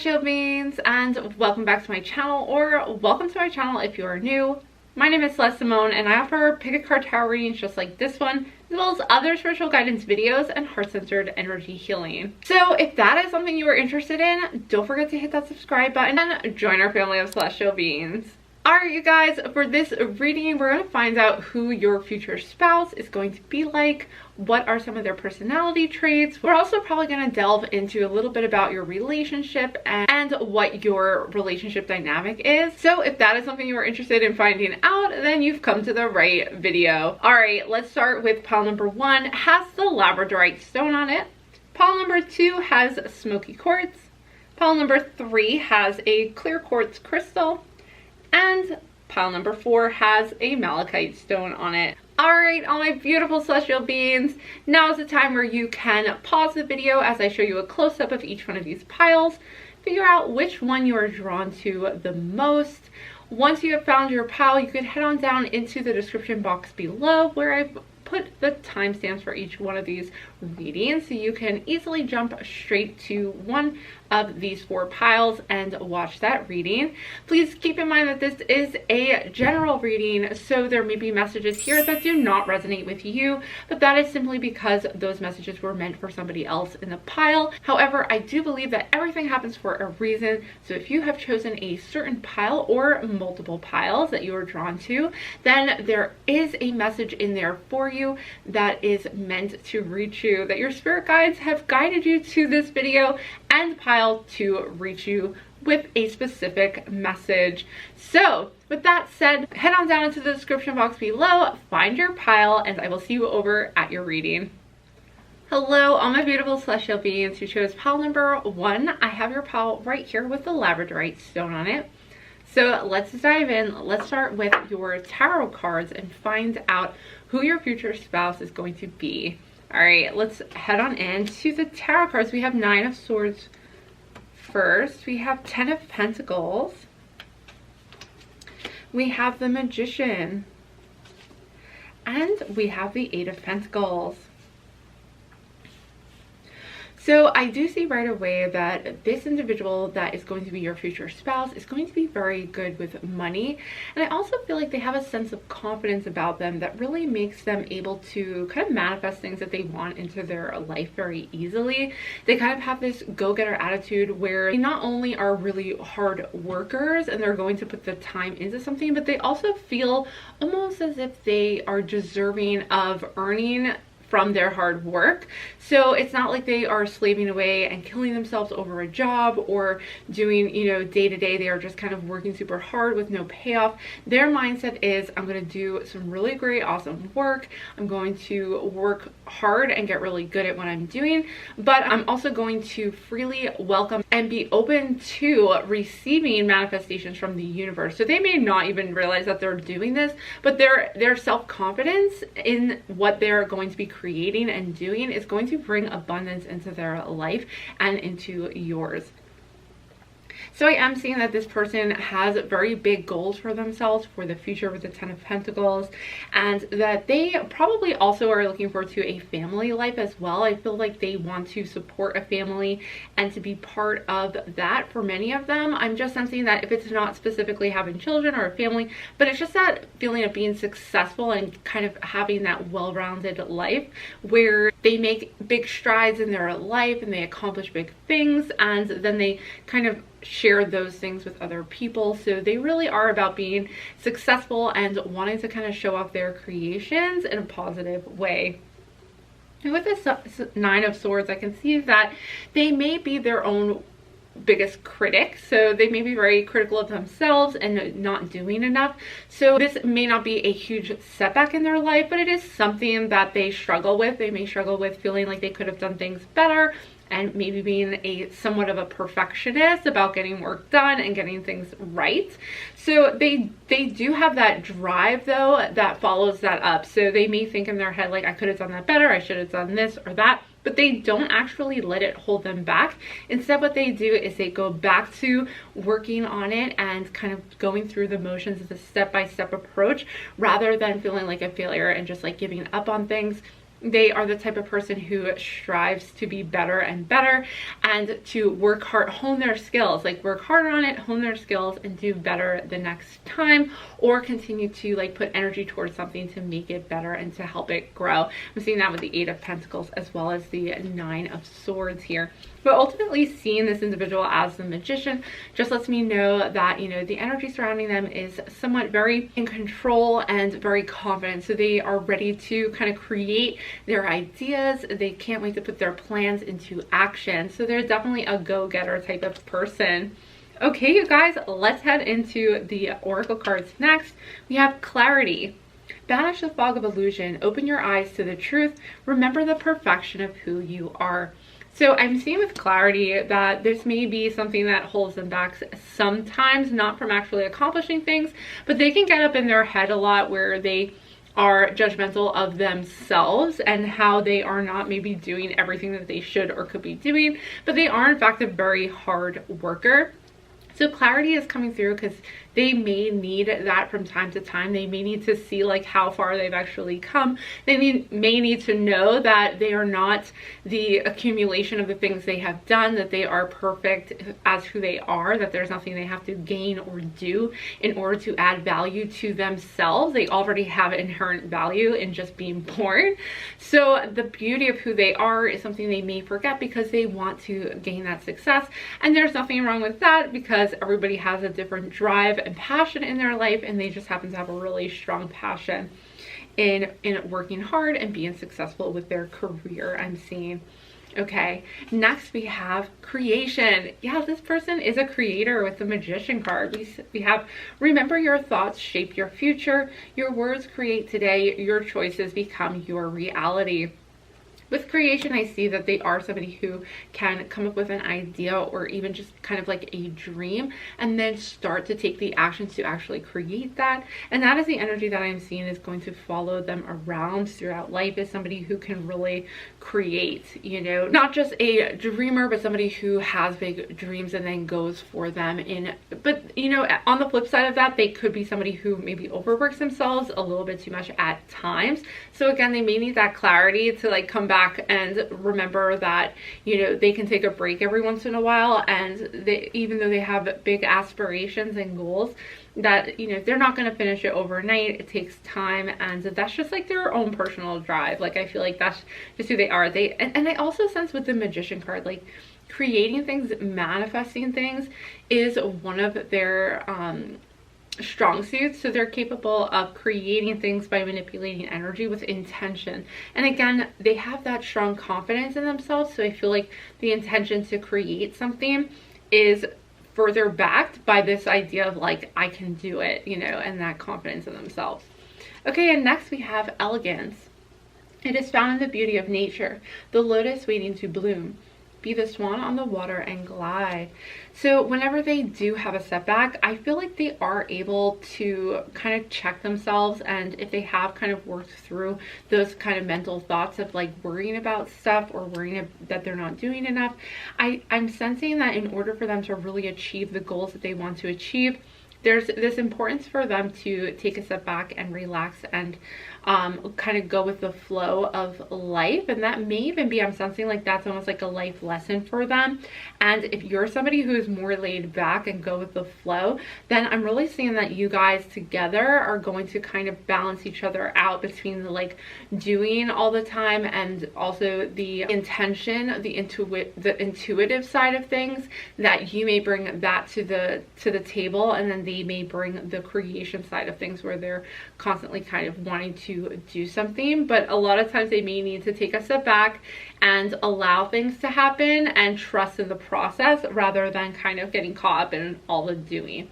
Celestial Beings, and welcome back to my channel, or welcome to my channel if you are new. My name is Celeste Simone, and I offer pick a card tarot readings just like this one, as well as other spiritual guidance videos and heart-centered energy healing. So if that is something you are interested in, don't forget to hit that subscribe button and join our family of Celestial Beings. Alright, you guys, for this reading, we're going to find out who your future spouse is going to be like, what are some of their personality traits. We're also probably going to delve into a little bit about your relationship and what your relationship dynamic is. So if that is something you are interested in finding out, then you've come to the right video. Alright, let's start with pile number 1. Has the Labradorite stone on it. Pile number 2 has Smokey quartz. Pile number 3 has a clear quartz crystal. And pile number 4 has a Malachite stone on it. Alright, all my beautiful celestial beings, now is the time where you can pause the video as I show you a close-up of each one of these piles. Figure out which one you are drawn to the most. Once you have found your pile, you can head on down into the description box below where I've put the timestamps for each one of these readings, so you can easily jump straight to one of these 4 piles and watch that reading. Please keep in mind that this is a general reading, so there may be messages here that do not resonate with you, but that is simply because those messages were meant for somebody else in the pile. However, I do believe that everything happens for a reason, so if you have chosen a certain pile or multiple piles that you are drawn to, then there is a message in there for you that is meant to reach you, that your spirit guides have guided you to this video and pile to reach you with a specific message. So with that said, head on down into the description box below, find your pile, and I will see you over at your reading. Hello, all my beautiful celestial beings who chose pile number 1. I have your pile right here with the Labradorite stone on it. So let's dive in. Let's start with your tarot cards and find out who your future spouse is going to be. All right, let's head on into the tarot cards. We have 9 of Swords first. We have 10 of Pentacles. We have the Magician. And we have the 8 of Pentacles. So I do see right away that this individual that is going to be your future spouse is going to be very good with money. And I also feel like they have a sense of confidence about them that really makes them able to kind of manifest things that they want into their life very easily. They kind of have this go-getter attitude where they not only are really hard workers and they're going to put the time into something, but they also feel almost as if they are deserving of earning from their hard work. So it's not like they are slaving away and killing themselves over a job or doing, you know, day to day. They are just kind of working super hard with no payoff. Their mindset is, I'm going to do some really great, awesome work. I'm going to work hard and get really good at what I'm doing, but I'm also going to freely welcome and be open to receiving manifestations from the universe. So they may not even realize that they're doing this, but their self-confidence in what they're going to be creating and doing is going to bring abundance into their life and into yours. So I am seeing that this person has very big goals for themselves for the future with the 10 of Pentacles, and that they probably also are looking forward to a family life as well. I feel like they want to support a family and to be part of that. For many of them, I'm just sensing that if it's not specifically having children or a family, but it's just that feeling of being successful and kind of having that well-rounded life where they make big strides in their life and they accomplish big things, and then they kind of share those things with other people. So they really are about being successful and wanting to kind of show off their creations in a positive way. And with this 9 of Swords, I can see that they may be their own biggest critic, so they may be very critical of themselves and not doing enough. So this may not be a huge setback in their life, but it is something that they struggle with. They may struggle with feeling like they could have done things better, and maybe being a somewhat of a perfectionist about getting work done and getting things right. So they do have that drive though that follows that up. So they may think in their head like, I could have done that better, I should have done this or that, but they don't actually let it hold them back. Instead, what they do is they go back to working on it and kind of going through the motions of the step-by-step approach rather than feeling like a failure and just like giving up on things. They are the type of person who strives to be better and better and to work hard, hone their skills, like work harder on it, hone their skills and do better the next time, or continue to like put energy towards something to make it better and to help it grow. I'm seeing that with the 8 of Pentacles as well as the 9 of Swords here. But ultimately, seeing this individual as the Magician just lets me know that, you know, the energy surrounding them is somewhat very in control and very confident. So they are ready to kind of create their ideas. They can't wait to put their plans into action. So they're definitely a go-getter type of person. Okay, you guys, let's head into the Oracle cards next. We have Clarity. Banish the fog of illusion. Open your eyes to the truth. Remember the perfection of who you are. So I'm seeing with Clarity that this may be something that holds them back sometimes, not from actually accomplishing things, but they can get up in their head a lot where they are judgmental of themselves and how they are not maybe doing everything that they should or could be doing, but they are in fact a very hard worker. So Clarity is coming through because they may need that from time to time. They may need to see like how far they've actually come. They may need to know that they are not the accumulation of the things they have done, that they are perfect as who they are, that there's nothing they have to gain or do in order to add value to themselves. They already have inherent value in just being born. So the beauty of who they are is something they may forget because they want to gain that success. And there's nothing wrong with that because everybody has a different drive and passion in their life, and they just happen to have a really strong passion in working hard and being successful with their career, I'm seeing. Okay, next we have Creation. Yeah, this person is a creator with the Magician card. We have remember your thoughts shape your future. Your words create today. Your choices become your reality. With Creation, I see that they are somebody who can come up with an idea or even just kind of like a dream and then start to take the actions to actually create that. And that is the energy that I'm seeing is going to follow them around throughout life, is somebody who can really create, you know, not just a dreamer, but somebody who has big dreams and then goes for them but you know, on the flip side of that, they could be somebody who maybe overworks themselves a little bit too much at times. So again, they may need that clarity to like come back and remember that, you know, they can take a break every once in a while, and they, even though they have big aspirations and goals, that, you know, they're not going to finish it overnight. It takes time, and that's just like their own personal drive. Like I feel like that's just who they are. And I also sense with the Magician card, like creating things, manifesting things is one of their strong suits. So they're capable of creating things by manipulating energy with intention. And again, they have that strong confidence in themselves. So I feel like the intention to create something is further backed by this idea of like, I can do it, you know, and that confidence in themselves. Okay, and next we have Elegance. It is found in the beauty of nature, the lotus waiting to bloom. Be the swan on the water and glide. So whenever they do have a setback, I feel like they are able to kind of check themselves, and if they have kind of worked through those kind of mental thoughts of like worrying about stuff or worrying that they're not doing enough, I'm sensing that in order for them to really achieve the goals that they want to achieve, there's this importance for them to take a step back and relax and kind of go with the flow of life. And that may even be, I'm sensing like that's almost like a life lesson for them. And if you're somebody who's more laid back and go with the flow, then I'm really seeing that you guys together are going to kind of balance each other out between the like doing all the time and also the intention, the intuitive side of things, that you may bring that to the table, and then they may bring the creation side of things where they're constantly kind of wanting to do something. But a lot of times they may need to take a step back and allow things to happen and trust in the process rather than kind of getting caught up in all the doing.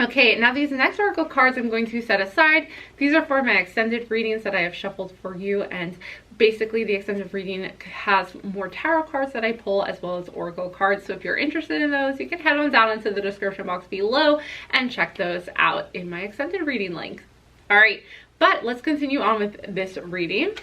Okay, now these next oracle cards I'm going to set aside. These are for my extended readings that I have shuffled for you, and basically the extended reading has more tarot cards that I pull as well as oracle cards. So if you're interested in those, you can head on down into the description box below and check those out in my extended reading link. All right, but let's continue on with this reading.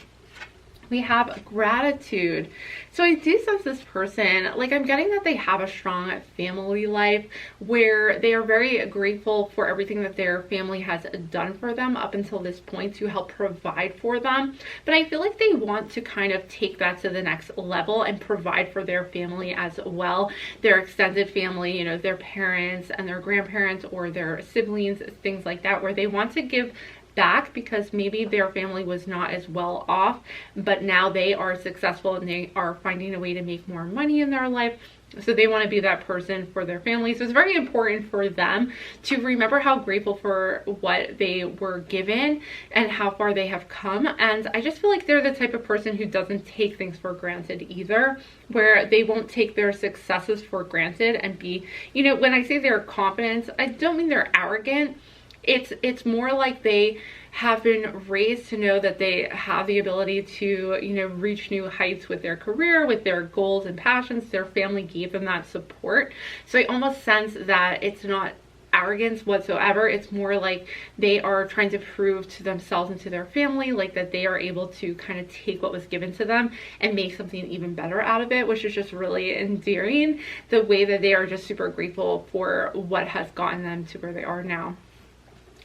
we have gratitude. So I do sense this person, like I'm getting that they have a strong family life where they are very grateful for everything that their family has done for them up until this point to help provide for them. But I feel like they want to kind of take that to the next level and provide for their family as well. Their extended family, you know, their parents and their grandparents or their siblings, things like that, where they want to give back because maybe their family was not as well off, but now they are successful and they are finding a way to make more money in their life. So they want to be that person for their family. So it's very important for them to remember how grateful for what they were given and how far they have come. And I just feel like they're the type of person who doesn't take things for granted either, where they won't take their successes for granted and be, you know, when I say they're confident, I don't mean they're arrogant. It's more like they have been raised to know that they have the ability to, you know, reach new heights with their career, with their goals and passions. Their family gave them that support. So I almost sense that it's not arrogance whatsoever. It's more like they are trying to prove to themselves and to their family like that they are able to kind of take what was given to them and make something even better out of it, which is just really endearing, the way that they are just super grateful for what has gotten them to where they are now.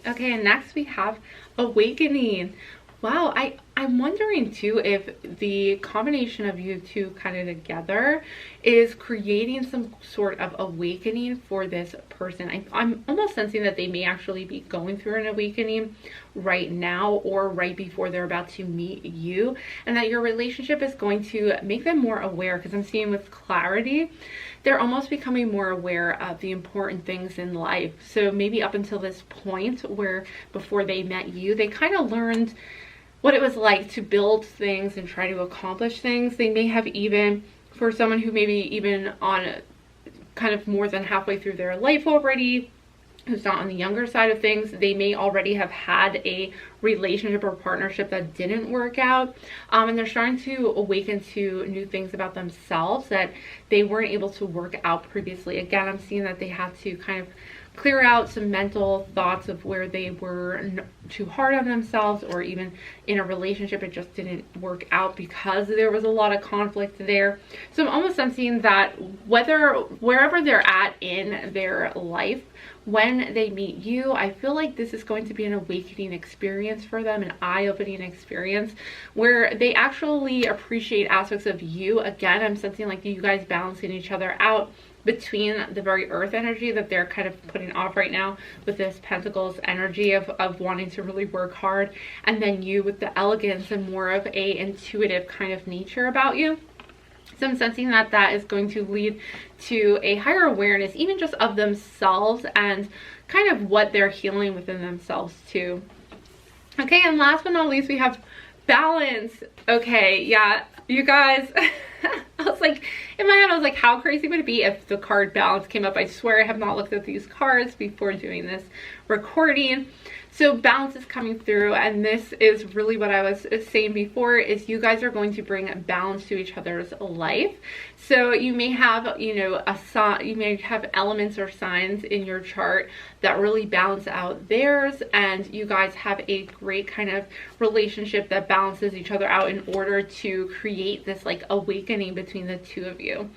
Okay, and next we have awakening. Wow, I'm wondering too if the combination of you two kind of together is creating some sort of awakening for this person. I'm almost sensing that they may actually be going through an awakening right now or right before they're about to meet you, and that your relationship is going to make them more aware, because I'm seeing with clarity they're almost becoming more aware of the important things in life. So maybe up until this point where before they met you, they kind of learned what it was like to build things and try to accomplish things. They may have even, for someone who maybe even on kind of more than halfway through their life already, who's not on the younger side of things, they may already have had a relationship or partnership that didn't work out, and they're starting to awaken to new things about themselves that they weren't able to work out previously. Again, I'm seeing that they had to kind of clear out some mental thoughts of where they were too hard on themselves, or even in a relationship it just didn't work out because there was a lot of conflict there. So I'm almost sensing that wherever they're at in their life, when they meet you, I feel like this is going to be an awakening experience for them, an eye-opening experience where they actually appreciate aspects of you. Again, I'm sensing like you guys balancing each other out between the very earth energy that they're kind of putting off right now with this Pentacles energy of wanting to really work hard, and then you with the elegance and more of a intuitive kind of nature about you. So I'm sensing that that is going to lead to a higher awareness, even just of themselves and kind of what they're healing within themselves too. Okay, and last but not least, we have balance. Okay, yeah, you guys, I was like, in my head, I was like, how crazy would it be if the card balance came up? I swear I have not looked at these cards before doing this recording. So balance is coming through, and this is really what I was saying before, is you guys are going to bring balance to each other's life. So you may have, you know, you may have elements or signs in your chart that really balance out theirs, and you guys have a great kind of relationship that balances each other out in order to create this like awakening between the two of you.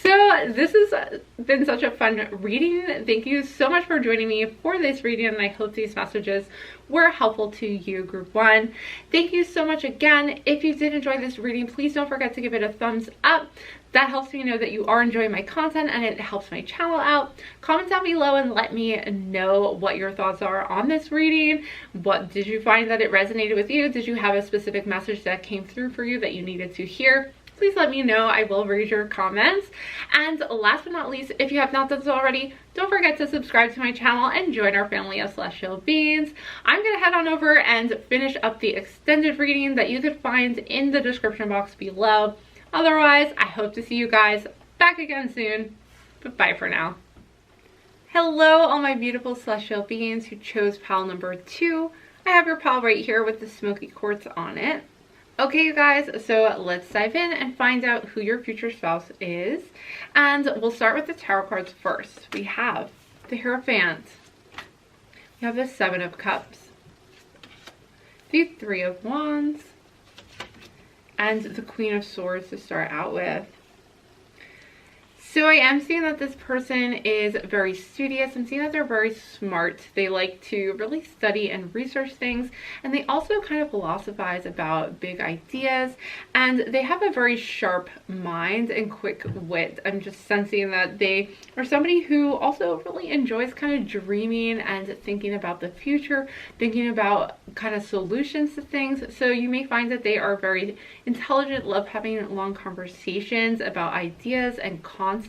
So this has been such a fun reading. Thank you so much for joining me for this reading, and I hope these messages were helpful to you, Group 1. Thank you so much again. If you did enjoy this reading, please don't forget to give it a thumbs up. That helps me know that you are enjoying my content, and it helps my channel out. Comment down below and let me know what your thoughts are on this reading. What did you find that it resonated with you? Did you have a specific message that came through for you that you needed to hear? Please let me know. I will read your comments. And last but not least, if you have not done so already, don't forget to subscribe to my channel and join our family of celestial beings. I'm going to head on over and finish up the extended reading that you could find in the description box below. Otherwise, I hope to see you guys back again soon. But bye for now. Hello, all my beautiful celestial beings who chose pile number 2. I have your pile right here with the Smokey Quartz on it. Okay, you guys, so let's dive in and find out who your future spouse is. And we'll start with the tarot cards first. We have the Hierophant. We have the 7 of Cups. The 3 of Wands. and the Queen of Swords to start out with. So I am seeing that this person is very studious. I'm seeing that they're very smart. They like to really study and research things, and they also kind of philosophize about big ideas, and they have a very sharp mind and quick wit. I'm just sensing that they are somebody who also really enjoys kind of dreaming and thinking about the future, thinking about kind of solutions to things. So you may find that they are very intelligent, love having long conversations about ideas and concepts.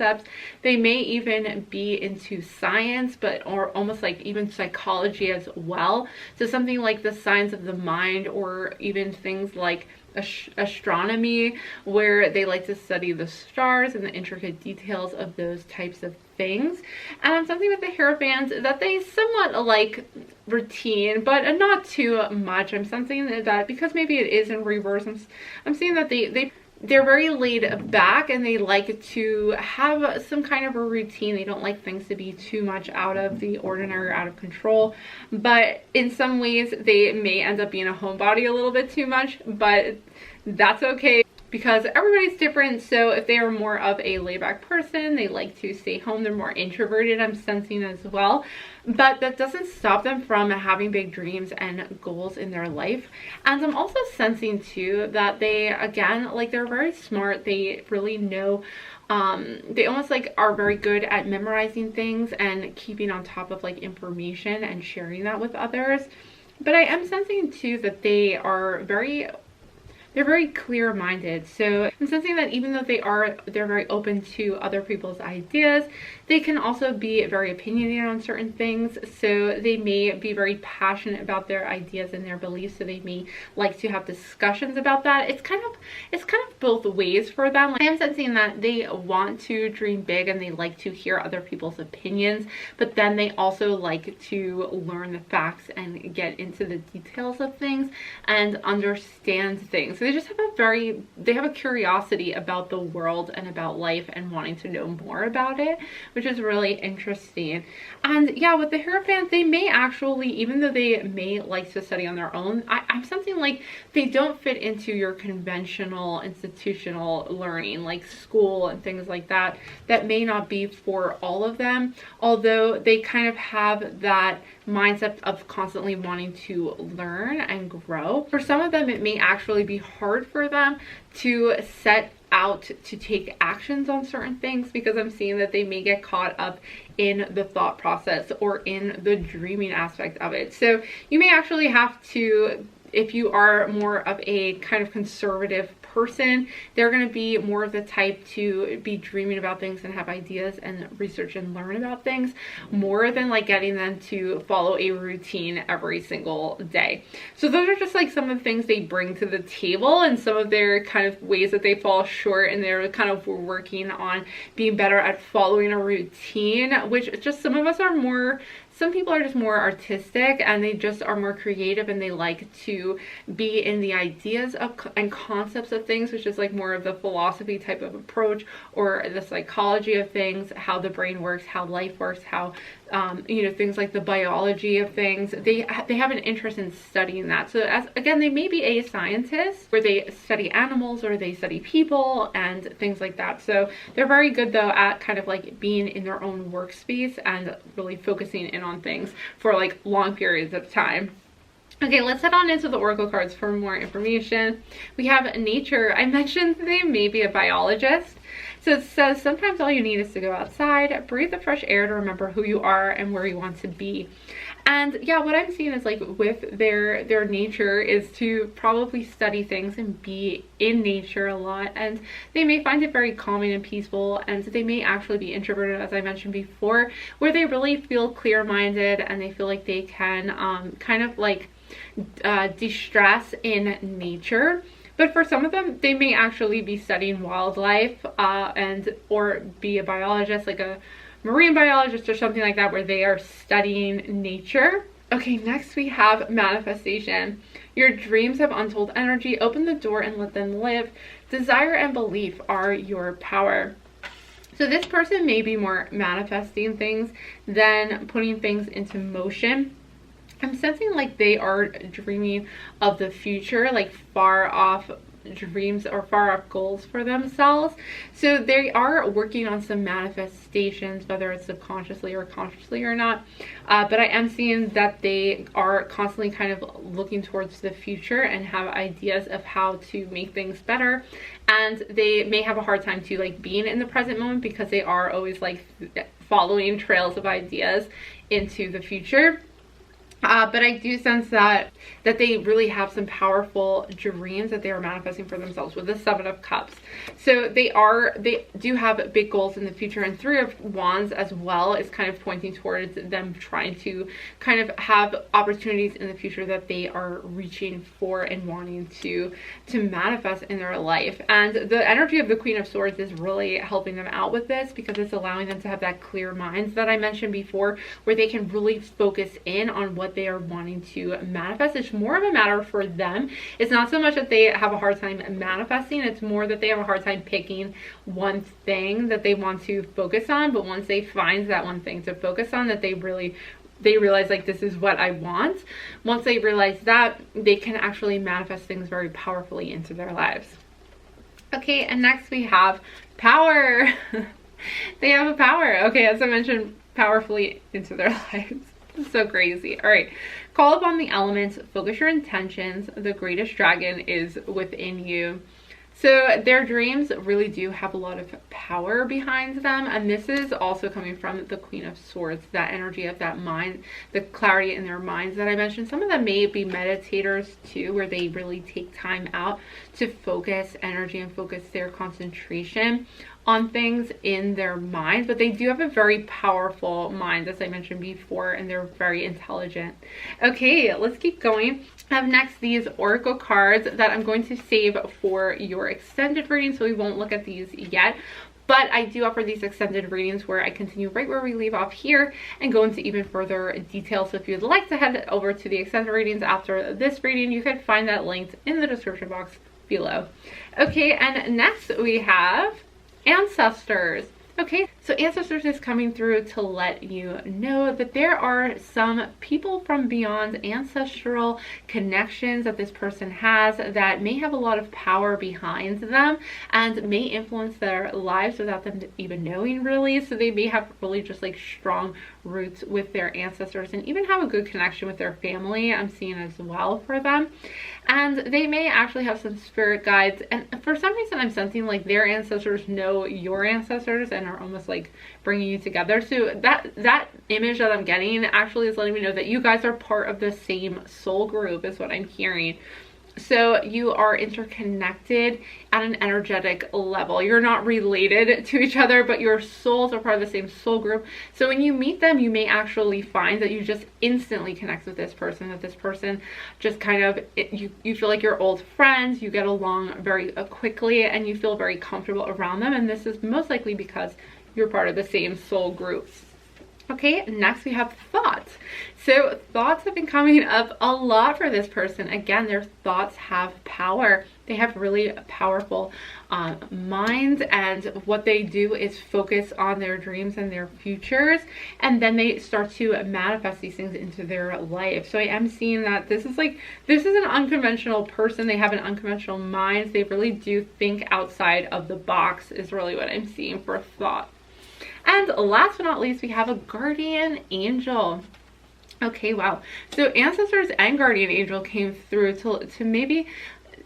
They may even be into science, or almost like even psychology as well. So something like the science of the mind, or even things like astronomy, where they like to study the stars and the intricate details of those types of things. And something with the Hierophant, that they somewhat like routine, but not too much. I'm sensing that because maybe it is in reverse, I'm seeing that they're very laid back, and they like to have some kind of a routine. They don't like things to be too much out of the ordinary or out of control, but in some ways they may end up being a homebody a little bit too much, but that's okay, because everybody's different. So if they are more of a laid-back person, they like to stay home, they're more introverted, I'm sensing as well. But that doesn't stop them from having big dreams and goals in their life. And I'm also sensing too that they, again, like, they're very smart. They really know, they almost like are very good at memorizing things and keeping on top of like information and sharing that with others. But I am sensing too that they're very clear-minded. So I'm sensing that even though they're very open to other people's ideas, they can also be very opinionated on certain things. So they may be very passionate about their ideas and their beliefs. So they may like to have discussions about that. It's kind of both ways for them. I am sensing that they want to dream big and they like to hear other people's opinions, but then they also like to learn the facts and get into the details of things and understand things. So they just have a curiosity about the world and about life and wanting to know more about it, which is really interesting. And yeah, with the Hierophant, they may actually, even though they may like to study on their own, I'm sensing like they don't fit into your conventional institutional learning, like school and things like that. That may not be for all of them, although they kind of have that mindset of constantly wanting to learn and grow. For some of them, it may actually be hard for them to set out to take actions on certain things, because I'm seeing that they may get caught up in the thought process or in the dreaming aspect of it. So you may actually have to, if you are more of a kind of conservative person, they're going to be more of the type to be dreaming about things and have ideas and research and learn about things, more than like getting them to follow a routine every single day. So those are just like some of the things they bring to the table, and some of their kind of ways that they fall short, and they're kind of working on being better at following a routine, which just some people are just more artistic, and they just are more creative, and they like to be in the ideas of and concepts of things, which is like more of the philosophy type of approach, or the psychology of things, how the brain works, how life works, how things like the biology of things. They have an interest in studying that. So again, they may be a scientist where they study animals or they study people and things like that. So they're very good though at kind of like being in their own workspace and really focusing in on things for like long periods of time. Okay, let's head on into the oracle cards for more information. We have nature. I mentioned they may be a biologist. So it says sometimes all you need is to go outside, breathe the fresh air to remember who you are and where you want to be. And yeah, what I'm seeing is like with their nature is to probably study things and be in nature a lot, and they may find it very calming and peaceful, and they may actually be introverted, as I mentioned before, where they really feel clear-minded and they feel like they can kind of like de-stress in nature. But for some of them, they may actually be studying wildlife or be a biologist, like a marine biologist or something like that, where they are studying nature. Okay, next we have manifestation. Your dreams have untold energy. Open the door and let them live. Desire and belief are your power. So this person may be more manifesting things than putting things into motion. I'm sensing like they are dreaming of the future, like far off dreams or far off goals for themselves. So they are working on some manifestations, whether it's subconsciously or consciously or not. But I am seeing that they are constantly kind of looking towards the future and have ideas of how to make things better. And they may have a hard time to like being in the present moment because they are always like following trails of ideas into the future. But I do sense that they really have some powerful dreams that they are manifesting for themselves with the Seven of Cups. So they do have big goals in the future, and Three of Wands as well is kind of pointing towards them trying to kind of have opportunities in the future that they are reaching for and wanting to manifest in their life. And the energy of the Queen of Swords is really helping them out with this because it's allowing them to have that clear minds that I mentioned before, where they can really focus in on what they are wanting to manifest. It's more of a matter for them. It's not so much that they have a hard time manifesting, it's more that they have a hard time picking one thing that they want to focus on. But once they find that one thing to focus on, that they realize like, this is what I want. Once they realize that, they can actually manifest things very powerfully into their lives. Okay, and next we have power. They have a power. Okay, as I mentioned, powerfully into their lives. So crazy. All right, call upon the elements, focus your intentions. The greatest dragon is within you. So their dreams really do have a lot of power behind them, and this is also coming from the Queen of Swords, that energy of that mind, the clarity in their minds that I mentioned. Some of them may be meditators too, where they really take time out to focus energy and focus their concentration on things in their mind. But they do have a very powerful mind, as I mentioned before, and they're very intelligent. Okay, let's keep going. I have next these oracle cards that I'm going to save for your extended reading, so we won't look at these yet. But I do offer these extended readings where I continue right where we leave off here and go into even further detail. So if you'd like to head over to the extended readings after this reading, you can find that linked in the description box below. Okay, and next we have ancestors. Okay, so ancestors is coming through to let you know that there are some people from beyond, ancestral connections that this person has that may have a lot of power behind them and may influence their lives without them even knowing, really. So they may have really just like strong roots with their ancestors and even have a good connection with their family, I'm seeing as well for them. And they may actually have some spirit guides, and for some reason I'm sensing like their ancestors know your ancestors and are almost like bringing you together. So that image that I'm getting actually is letting me know that you guys are part of the same soul group is what I'm hearing. So you are interconnected at an energetic level. You're not related to each other, but your souls are part of the same soul group. So when you meet them, you may actually find that you just instantly connect with this person, that this person just kind of, you feel like you're old friends, you get along very quickly, and you feel very comfortable around them. And this is most likely because you're part of the same soul group. Okay, next we have thoughts. So thoughts have been coming up a lot for this person. Again, their thoughts have power. They have really powerful minds, and what they do is focus on their dreams and their futures, and then they start to manifest these things into their life. So I am seeing that this is an unconventional person. They have an unconventional mind. They really do think outside of the box is really what I'm seeing for thought. And last but not least, we have a guardian angel. Okay, wow. So ancestors and guardian angel came through to maybe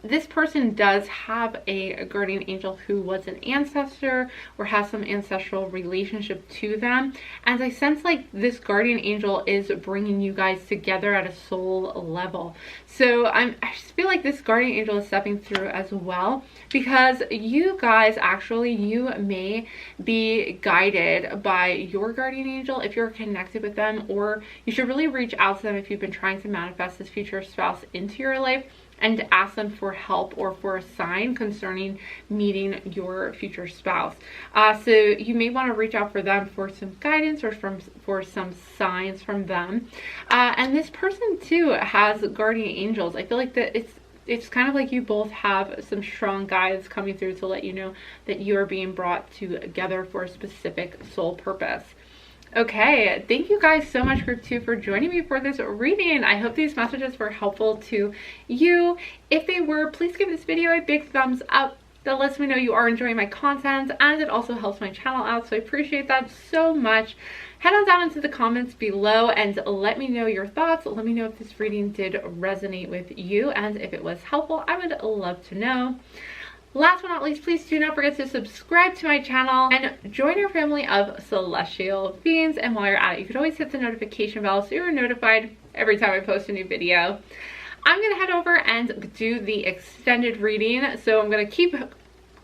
this person does have a guardian angel who was an ancestor or has some ancestral relationship to them. And I sense like this guardian angel is bringing you guys together at a soul level. So I just feel like this guardian angel is stepping through as well, because you guys actually, you may be guided by your guardian angel if you're connected with them, or you should really reach out to them if you've been trying to manifest this future spouse into your life, and ask them for help or for a sign concerning meeting your future spouse. So you may want to reach out for them for some guidance or for some signs from them. And this person too has guardian angels. I feel like that it's kind of like you both have some strong guides coming through to let you know that you are being brought together for a specific soul purpose. Okay, thank you guys so much, group 2, for joining me for this reading. I hope these messages were helpful to you. If they were, please give this video a big thumbs up. That lets me know you are enjoying my content, and it also helps my channel out, so I appreciate that so much. Head on down into the comments below and let me know your thoughts. Let me know if this reading did resonate with you, and if it was helpful, I would love to know. Last but not least, please do not forget to subscribe to my channel and join our family of celestial beings. And while you're at it, you could always hit the notification bell so you're notified every time I post a new video. I'm gonna head over and do the extended reading, so I'm gonna keep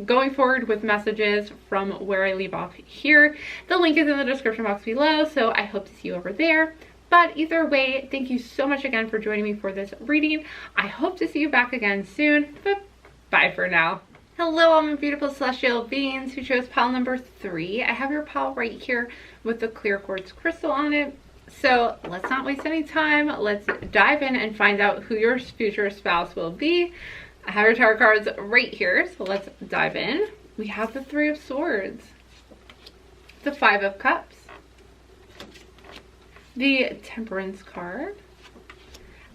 going forward with messages from where I leave off here. The link is in the description box below, so I hope to see you over there. But either way, thank you so much again for joining me for this reading. I hope to see you back again soon, but bye for now. Hello, all my beautiful celestial beings who chose pile number 3. I have your pile right here with the clear quartz crystal on it. So let's not waste any time. Let's dive in and find out who your future spouse will be. I have your tarot cards right here, so let's dive in. We have the 3 of Swords, the 5 of Cups, the Temperance card,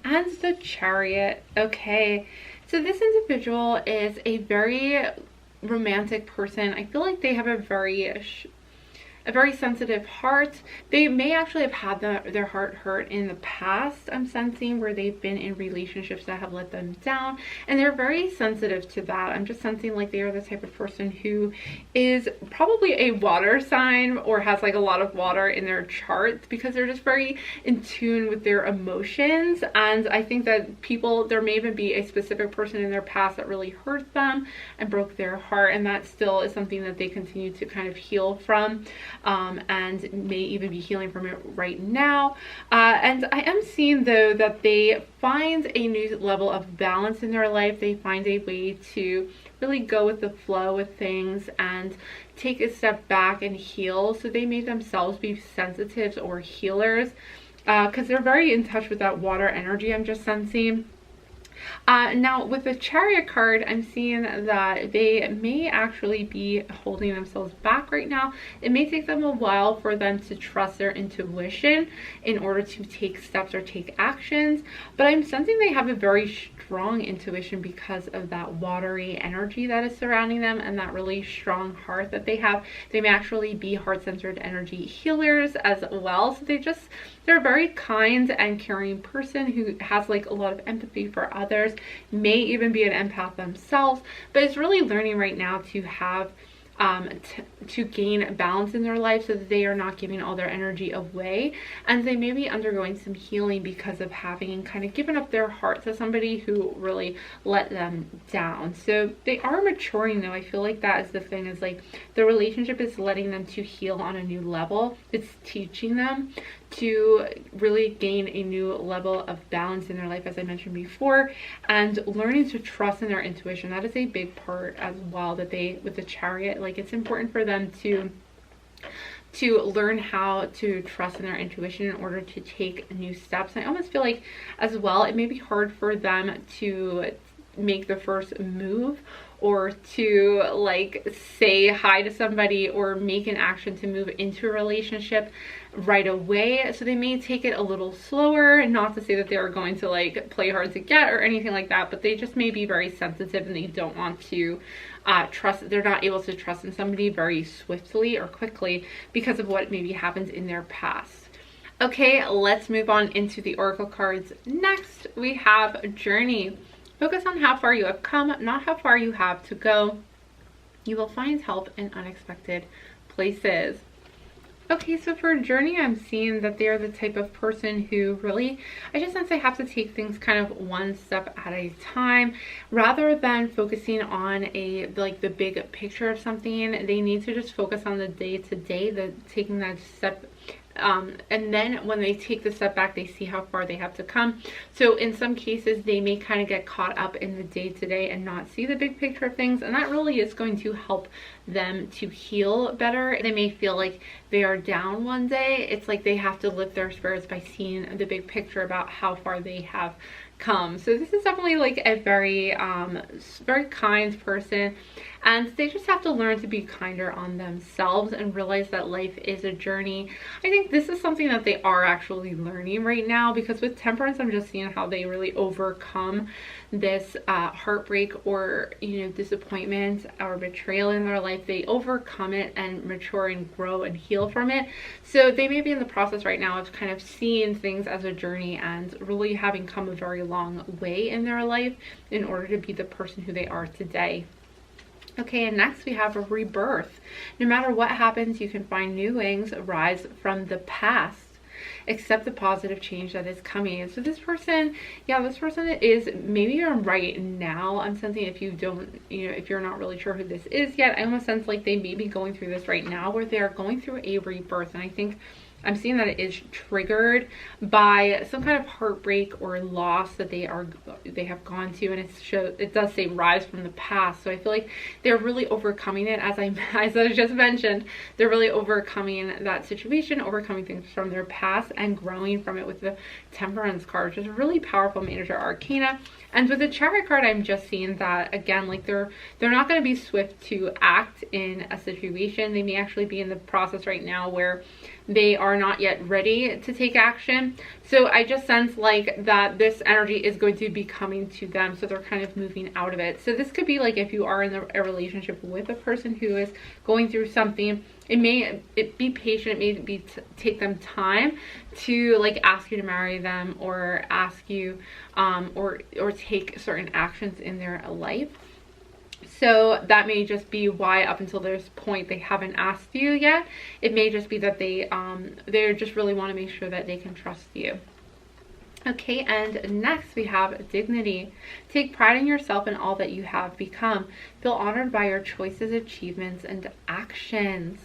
and the Chariot. Okay. So this individual is a very romantic person. I feel like they have a very sensitive heart. They may actually have had their heart hurt in the past, I'm sensing, where they've been in relationships that have let them down, and they're very sensitive to that. I'm just sensing like they are the type of person who is probably a water sign or has like a lot of water in their chart, because they're just very in tune with their emotions. And I think that there may even be a specific person in their past that really hurt them and broke their heart, and that still is something that they continue to kind of heal from. And may even be healing from it right now. And I am seeing, though, that they find a new level of balance in their life. They find a way to really go with the flow with things and take a step back and heal. So they may themselves be sensitives or healers, because they're very in touch with that water energy, I'm just sensing. Now with the Chariot card, I'm seeing that they may actually be holding themselves back right now. It may take them a while for them to trust their intuition in order to take steps or take actions, but I'm sensing they have a very strong intuition because of that watery energy that is surrounding them and that really strong heart that they have. They may actually be heart-centered energy healers as well. So they're a very kind and caring person who has like a lot of empathy for others, may even be an empath themselves, but is really learning right now to have to gain balance in their life so that they are not giving all their energy away. And they may be undergoing some healing because of having kind of given up their heart to somebody who really let them down. So they are maturing, though. I feel like that is the thing, is like the relationship is letting them to heal on a new level. It's teaching them to really gain a new level of balance in their life, as I mentioned before, and learning to trust in their intuition. That is a big part as well, that they, with the Chariot, like it's important for them to learn how to trust in their intuition in order to take new steps. I almost feel like as well, it may be hard for them to make the first move or to like say hi to somebody or make an action to move into a relationship right away. So they may take it a little slower, not to say that they are going to like play hard to get or anything like that, but they just may be very sensitive and they don't want to trust. They're not able to trust in somebody very swiftly or quickly because of what maybe happened in their past. Okay, let's move on into the oracle cards. Next, we have Journey. Focus on how far you have come, not how far you have to go. You will find help in unexpected places. Okay, so for Journey, I'm seeing that they're the type of person who really, I just sense they have to take things kind of one step at a time. Rather than focusing on like the big picture of something, they need to just focus on the day-to-day, taking that step. And then when they take the step back, they see how far they have to come. So in some cases, they may kind of get caught up in the day-to-day and not see the big picture of things. And that really is going to help them to heal better. They may feel like they are down one day. It's like they have to lift their spirits by seeing the big picture about how far they have come. So this is definitely like a very very kind person, and they just have to learn to be kinder on themselves and realize that life is a journey. I think this is something that they are actually learning right now, because with Temperance, I'm just seeing how they really overcome this heartbreak or, you know, disappointment or betrayal in their life. They overcome it and mature and grow and heal from it. So they may be in the process right now of kind of seeing things as a journey and really having come a very long way in their life in order to be the person who they are today. Okay, and next we have a rebirth. No matter what happens, you can find new wings rise from the past. Accept the positive change that is coming. So this person, this person is, maybe you're right now, I'm sensing, if you don't, you know, if you're not really sure who this is yet, I almost sense like they may be going through this right now, where they are going through a rebirth. And I think I'm seeing that it is triggered by some kind of heartbreak or loss that they have gone to, and it does say rise from the past. So I feel like they're really overcoming it, as I just mentioned. They're really overcoming that situation, overcoming things from their past and growing from it with the Temperance card, which is a really powerful manager arcana. And with the Chariot card, I'm just seeing that, again, like they're not going to be swift to act in a situation. They may actually be in the process right now where they are not yet ready to take action. So I just sense like that this energy is going to be coming to them, so they're kind of moving out of it. So this could be like if you are in a relationship with a person who is going through something, be patient, it may take them time to like ask you to marry them, or ask you or take certain actions in their life. So that may just be why up until this point they haven't asked you yet. It may just be that they just really want to make sure that they can trust you. Okay, and next we have dignity. Take pride in yourself and all that you have become. Feel honored by your choices, achievements, and actions.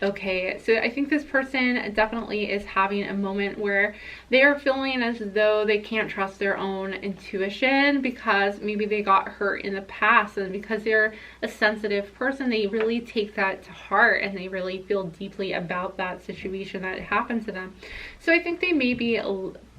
Okay, so I think this person definitely is having a moment where they are feeling as though they can't trust their own intuition, because maybe they got hurt in the past, and because they're a sensitive person, they really take that to heart and they really feel deeply about that situation that happened to them. So I think they may be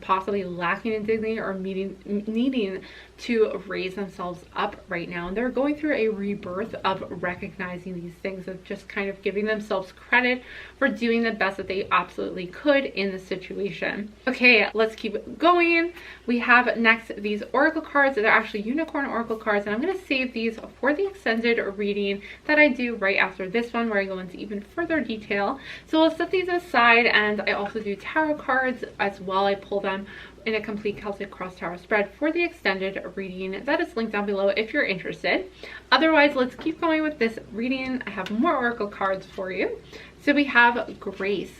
possibly lacking in dignity or needing to raise themselves up right now, and they're going through a rebirth of recognizing these things, of just kind of giving themselves credit for doing the best that they absolutely could in the situation. Okay, let's keep going. We have next these oracle cards. They're actually unicorn oracle cards, and I'm going to save these for the extended reading that I do right after this one, where I go into even further detail. So we'll set these aside, and I also do tarot cards as well. I pull them in a complete Celtic cross tarot spread for the extended reading. That is linked down below if you're interested. Otherwise, let's keep going with this reading. I have more oracle cards for you. So we have Grace.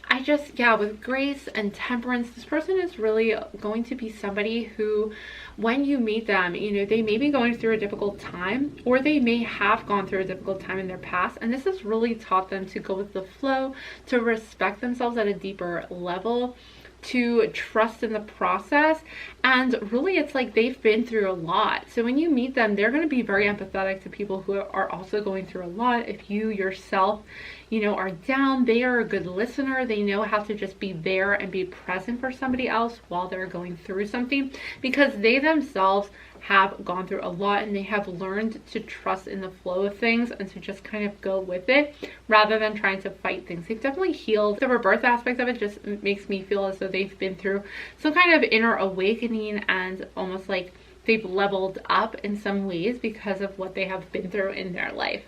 With Grace and Temperance, this person is really going to be somebody who, when you meet them, you know, they may be going through a difficult time, or they may have gone through a difficult time in their past, and this has really taught them to go with the flow, to respect themselves at a deeper level, to trust in the process. And really, it's like they've been through a lot. So when you meet them, they're going to be very empathetic to people who are also going through a lot. If you yourself, you know, are down, they are a good listener. They know how to just be there and be present for somebody else while they're going through something, because they themselves have gone through a lot, and they have learned to trust in the flow of things and to just kind of go with it rather than trying to fight things. They've definitely healed. The rebirth aspect of it just makes me feel as though they've been through some kind of inner awakening, and almost like they've leveled up in some ways because of what they have been through in their life.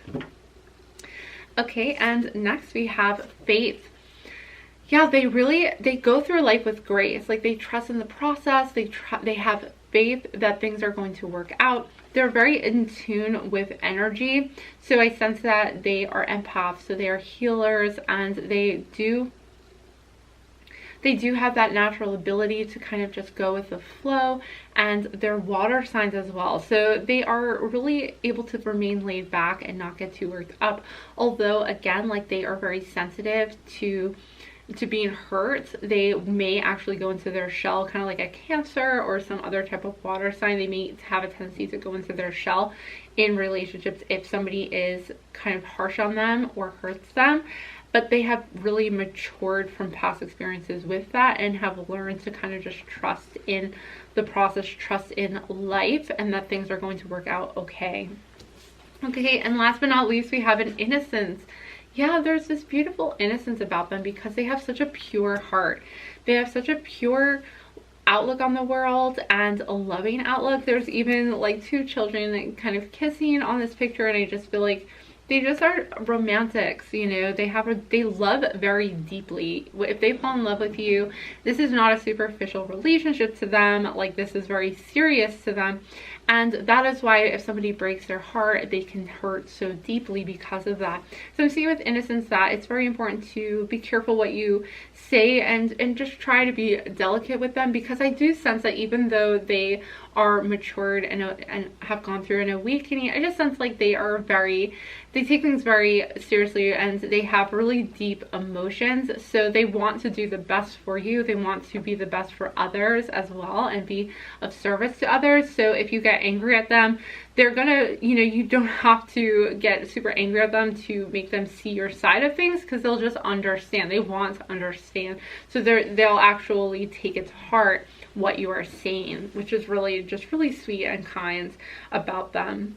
Okay, and next we have Faith. Yeah, they go through life with grace. Like, they trust in the process. They have faith that things are going to work out. They're very in tune with energy. So I sense that they are empaths, so they are healers, and they do have that natural ability to kind of just go with the flow, and they're water signs as well. So they are really able to remain laid back and not get too worked up. Although, again, like, they are very sensitive to being hurt. They may actually go into their shell, kind of like a Cancer or some other type of water sign. They may have a tendency to go into their shell in relationships if somebody is kind of harsh on them or hurts them. But they have really matured from past experiences with that, and have learned to kind of just trust in the process, trust in life, and that things are going to work out okay. Okay, and last but not least, we have an innocence. Yeah, there's this beautiful innocence about them because they have such a pure heart. They have such a pure outlook on the world and a loving outlook. There's even like two children kind of kissing on this picture, and I just feel like they just are romantics, you know. They love very deeply. If they fall in love with you, this is not a superficial relationship to them. Like, this is very serious to them. And that is why if somebody breaks their heart, they can hurt so deeply because of that. So I'm seeing with innocence that it's very important to be careful what you say and just try to be delicate with them, because I do sense that even though they are matured and have gone through an awakening, I just sense like they take things very seriously and they have really deep emotions. So they want to do the best for you. They want to be the best for others as well and be of service to others. So if you get angry at them, they're gonna, you know, you don't have to get super angry at them to make them see your side of things, because they'll just understand. They want to understand. So they'll actually take it to heart what you are saying, which is really just really sweet and kind about them.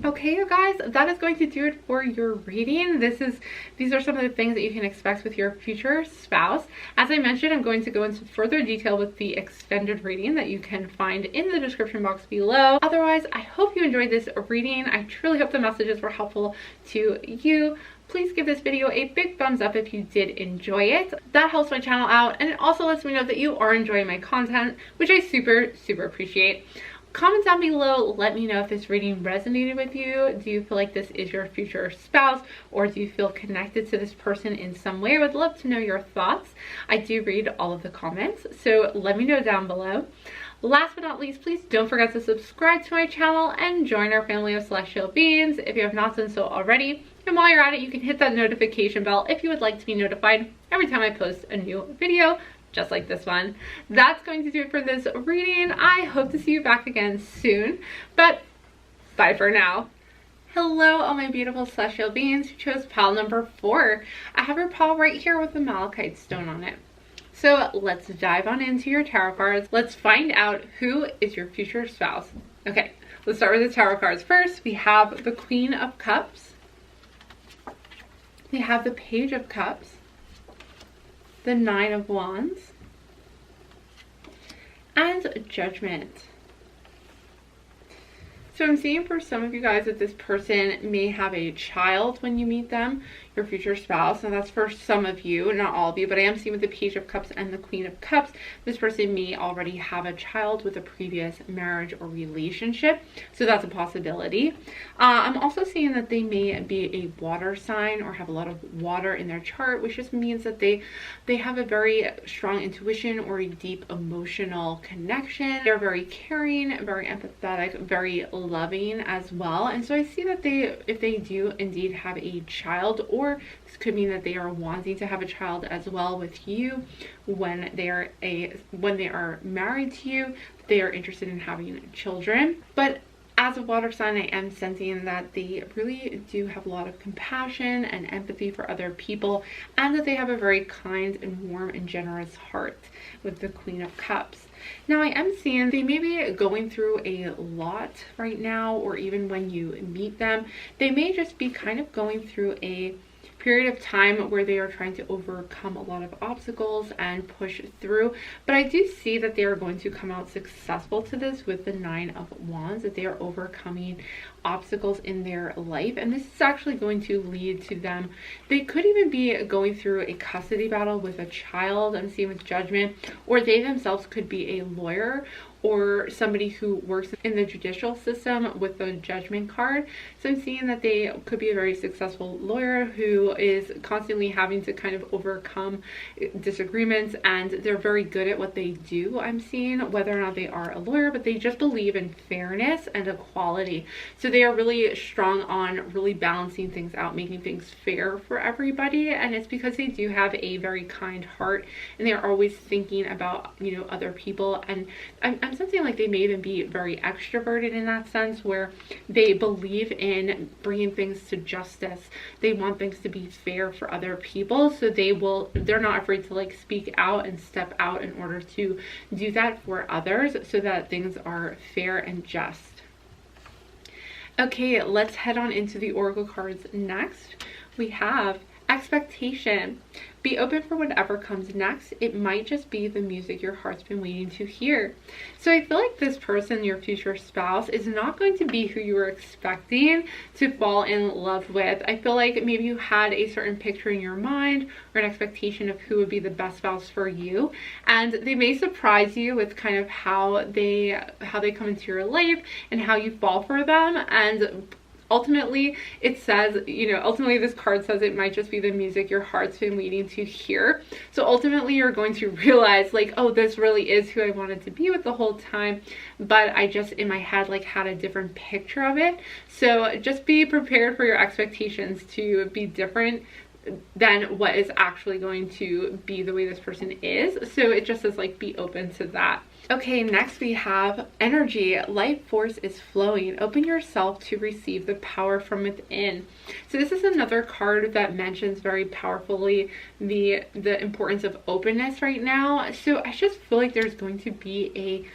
Okay, you guys, that is going to do it for your reading. These are some of the things that you can expect with your future spouse. As I mentioned, I'm going to go into further detail with the extended reading that you can find in the description box below. Otherwise, I hope you enjoyed this reading. I truly hope the messages were helpful to you. Please give this video a big thumbs up if you did enjoy it. That helps my channel out, and it also lets me know that you are enjoying my content, which I super appreciate. Comment down below, let me know if this reading resonated with you. Do you feel like this is your future spouse, or do you feel connected to this person in some way? I would love to know your thoughts. I do read all of the comments, so let me know down below. Last but not least, please don't forget to subscribe to my channel and join our family of celestial beings if you have not done so already. And while you're at it, you can hit that notification bell if you would like to be notified every time I post a new video, just like this one. That's going to do it for this reading. I hope to see you back again soon, but bye for now. Hello, all my beautiful celestial beings who chose pile number 4. I have your pile right here with the malachite stone on it. So let's dive on into your tarot cards. Let's find out who is your future spouse. Okay, let's start with the tarot cards. First, we have the Queen of Cups. We have the Page of Cups, the Nine of Wands, and Judgment. So I'm seeing for some of you guys that this person may have a child when you meet them, your future spouse. Now that's for some of you, not all of you, but I am seeing with the Page of Cups and the Queen of Cups, this person may already have a child with a previous marriage or relationship. So that's a possibility. I'm also seeing that they may be a water sign or have a lot of water in their chart, which just means that they have a very strong intuition or a deep emotional connection. They're very caring, very empathetic, very loving as well. And so I see that if they do indeed have a child, or this could mean that they are wanting to have a child as well with you when they are married to you, they are interested in having children. But as a water sign, I am sensing that they really do have a lot of compassion and empathy for other people, and that they have a very kind and warm and generous heart with the Queen of Cups. Now I am seeing they may be going through a lot right now, or even when you meet them, they may just be kind of going through a period of time where they are trying to overcome a lot of obstacles and push through. But I do see that they are going to come out successful to this with the Nine of Wands, that they are overcoming obstacles in their life, and this is actually going to lead to them. They could even be going through a custody battle with a child. I'm seeing with Judgment, or they themselves could be a lawyer or somebody who works in the judicial system with the Judgment card. So I'm seeing that they could be a very successful lawyer who is constantly having to kind of overcome disagreements, and they're very good at what they do. I'm seeing, whether or not they are a lawyer, but they just believe in fairness and equality. So they are really strong on really balancing things out, making things fair for everybody. And it's because they do have a very kind heart, and they're always thinking about, you know, other people. And I'm sensing like they may even be very extroverted in that sense, where they believe in bringing things to justice. They want things to be fair for other people, so they're not afraid to like speak out and step out in order to do that for others, so that things are fair and just. Okay, let's head on into the oracle cards next. We have expectation. Be open for whatever comes next. It might just be the music your heart's been waiting to hear. So I feel like this person, your future spouse, is not going to be who you were expecting to fall in love with. I feel like maybe you had a certain picture in your mind or an expectation of who would be the best spouse for you, and they may surprise you with kind of how they come into your life and how you fall for them. And ultimately, it says, ultimately this card says it might just be the music your heart's been waiting to hear. So ultimately you're going to realize like, oh, this really is who I wanted to be with the whole time, but I just in my head like had a different picture of it. So just be prepared for your expectations to be different than what is actually going to be the way this person is. So it just says like, be open to that. Okay, next we have energy. Life force is flowing. Open yourself to receive the power from within. So this is another card that mentions very powerfully the importance of openness right now. So I just feel like there's going to be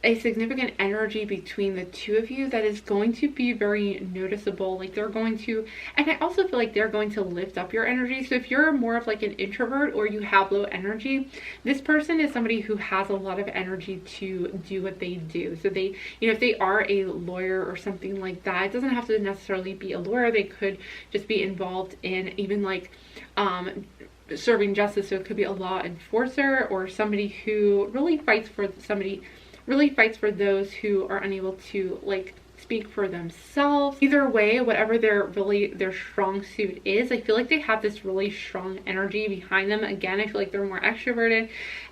a significant energy between the two of you that is going to be very noticeable. Like they're going to, and I also feel like they're going to lift up your energy. So if you're more of like an introvert or you have low energy, this person is somebody who has a lot of energy to do what they do. So they, if they are a lawyer or something like that, it doesn't have to necessarily be a lawyer. They could just be involved in even like serving justice. So it could be a law enforcer or somebody who really fights for those who are unable to like speak for themselves. Either way, whatever their strong suit is, I feel like they have this really strong energy behind them. Again, I feel like they're more extroverted,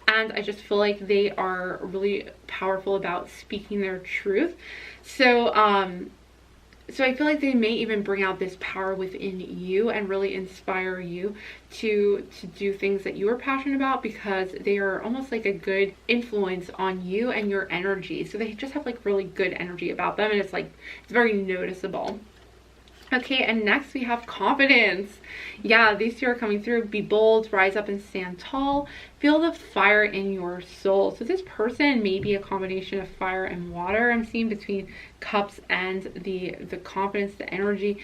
and I just feel like they are really powerful about speaking their truth. So I feel like they may even bring out this power within you and really inspire you to do things that you are passionate about, because they are almost like a good influence on you and your energy. So they just have like really good energy about them, and it's very noticeable. Okay, and next we have confidence. Yeah, these two are coming through. Be bold, rise up and stand tall. Feel the fire in your soul. So this person may be a combination of fire and water. I'm seeing between cups and the confidence, the energy,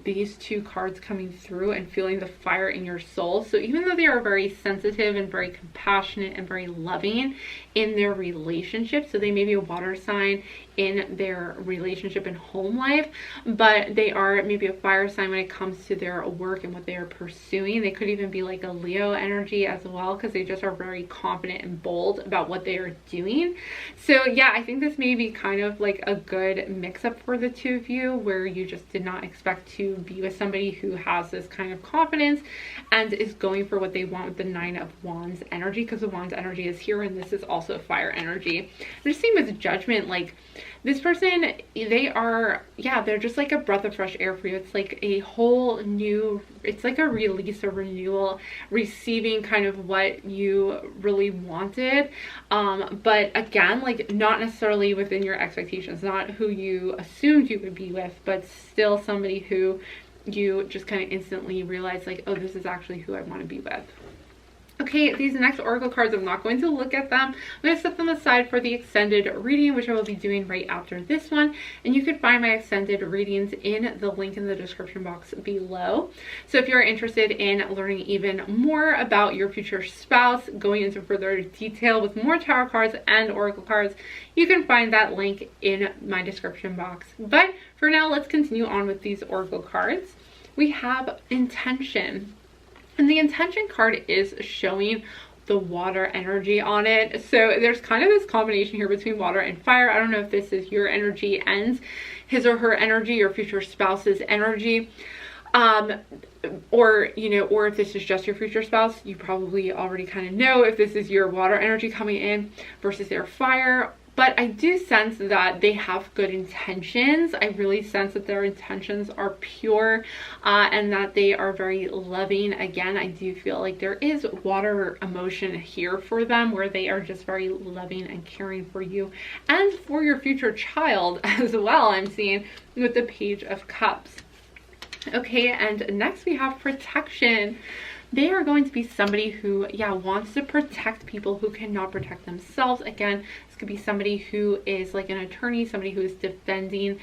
these two cards coming through, and feeling the fire in your soul. So even though they are very sensitive and very compassionate and very loving in their relationship, so they may be a water sign in their relationship and home life, but they are maybe a fire sign when it comes to their work and what they are pursuing. They could even be like a Leo energy as well, because they just are very confident and bold about what they are doing. So yeah, I think this may be kind of like a good mix-up for the two of you, where you just did not expect to be with somebody who has this kind of confidence and is going for what they want with the 9 of Wands energy, because the Wands energy is here, and this is also fire energy. And just same with Judgment, like this person, they're just like a breath of fresh air for you. It's like a whole new, it's like a release, a renewal, receiving kind of what you really wanted. But again, like not necessarily within your expectations, not who you assumed you would be with, but still somebody who you just kind of instantly realize like, oh, this is actually who I want to be with. Okay, these next oracle cards, I'm not going to look at them. I'm going to set them aside for the extended reading, which I will be doing right after this one. And you can find my extended readings in the link in the description box below. So if you're interested in learning even more about your future spouse, going into further detail with more tarot cards and oracle cards, you can find that link in my description box. But for now, let's continue on with these oracle cards. We have intention. And the intention card is showing the water energy on it. So there's kind of this combination here between water and fire. I don't know if this is your energy and his or her energy, your future spouse's energy. Or if this is just your future spouse. You probably already kind of know if this is your water energy coming in versus their fire. But I do sense that they have good intentions. I really sense that their intentions are pure, and that they are very loving. Again, I do feel like there is water emotion here for them, where they are just very loving and caring for you and for your future child as well. I'm seeing with the Page of Cups. Okay, and next we have protection. They are going to be somebody who, wants to protect people who cannot protect themselves. Again, this could be somebody who is like an attorney, somebody who is defending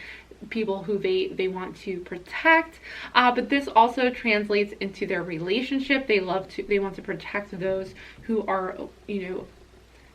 people who they want to protect, but this also translates into their relationship. They want to protect those who are,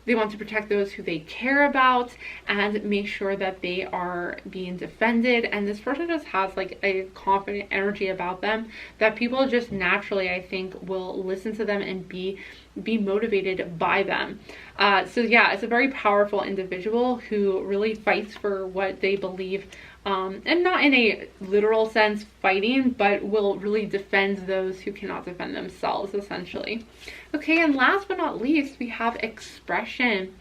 they want to protect those who they care about and make sure that they are being defended. And this person just has like a confident energy about them that people just naturally, I think, will listen to them and be motivated by them. So yeah, it's a very powerful individual who really fights for what they believe, and not in a literal sense fighting, but will really defend those who cannot defend themselves, essentially. Okay, and last but not least, we have expression.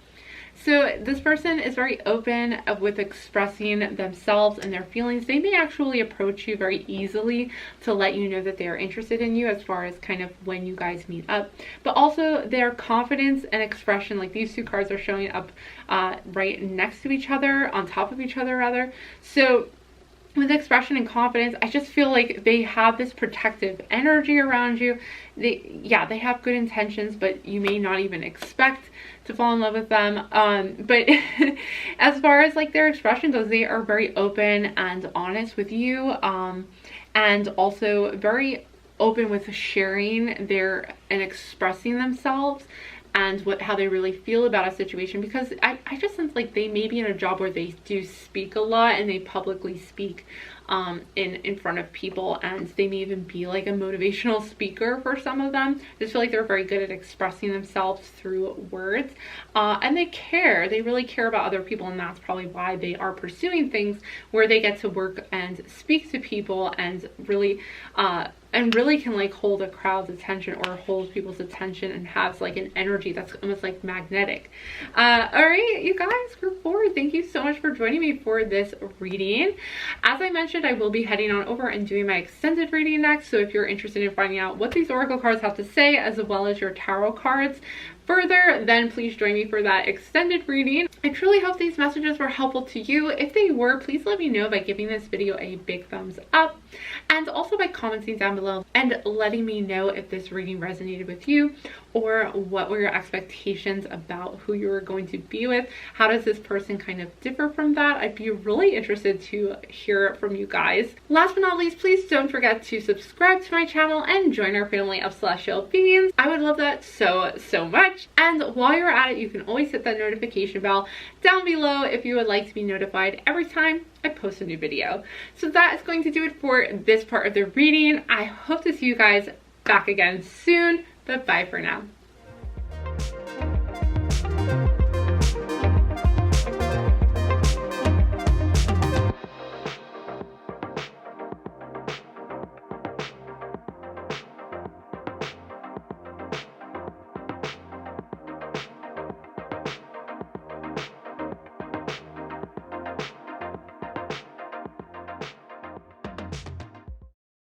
So this person is very open with expressing themselves and their feelings. They may actually approach you very easily to let you know that they are interested in you as far as kind of when you guys meet up. But also their confidence and expression, like these two cards are showing up right next to each other, on top of each other rather. So with expression and confidence, I just feel like they have this protective energy around you. They have good intentions, but you may not even expect to fall in love with them. But as far as like their expression goes, they are very open and honest with you, and also very open with sharing and expressing themselves and how they really feel about a situation, because I just sense like they may be in a job where they do speak a lot and they publicly speak in front of people, and they may even be like a motivational speaker for some of them. I just feel like they're very good at expressing themselves through words, and they really care about other people, and that's probably why they are pursuing things where they get to work and speak to people and really can like hold a crowd's attention or hold people's attention and has like an energy that's almost like magnetic. All right, you guys, group 4, thank you so much for joining me for this reading. As I mentioned, I will be heading on over and doing my extended reading next, so if you're interested in finding out what these oracle cards have to say as well as your tarot cards further, then please join me for that extended reading. I truly hope these messages were helpful to you. If they were, please let me know by giving this video a big thumbs up, and also by commenting down below and letting me know if this reading resonated with you, or what were your expectations about who you were going to be with. How does this person kind of differ from that? I'd be really interested to hear from you guys. Last but not least, please don't forget to subscribe to my channel and join our family of celestial beings. I would love that so much. And while you're at it, you can always hit that notification bell down below if you would like to be notified every time I post a new video. So that is going to do it for this part of the reading. I hope to see you guys back again soon, but bye for now.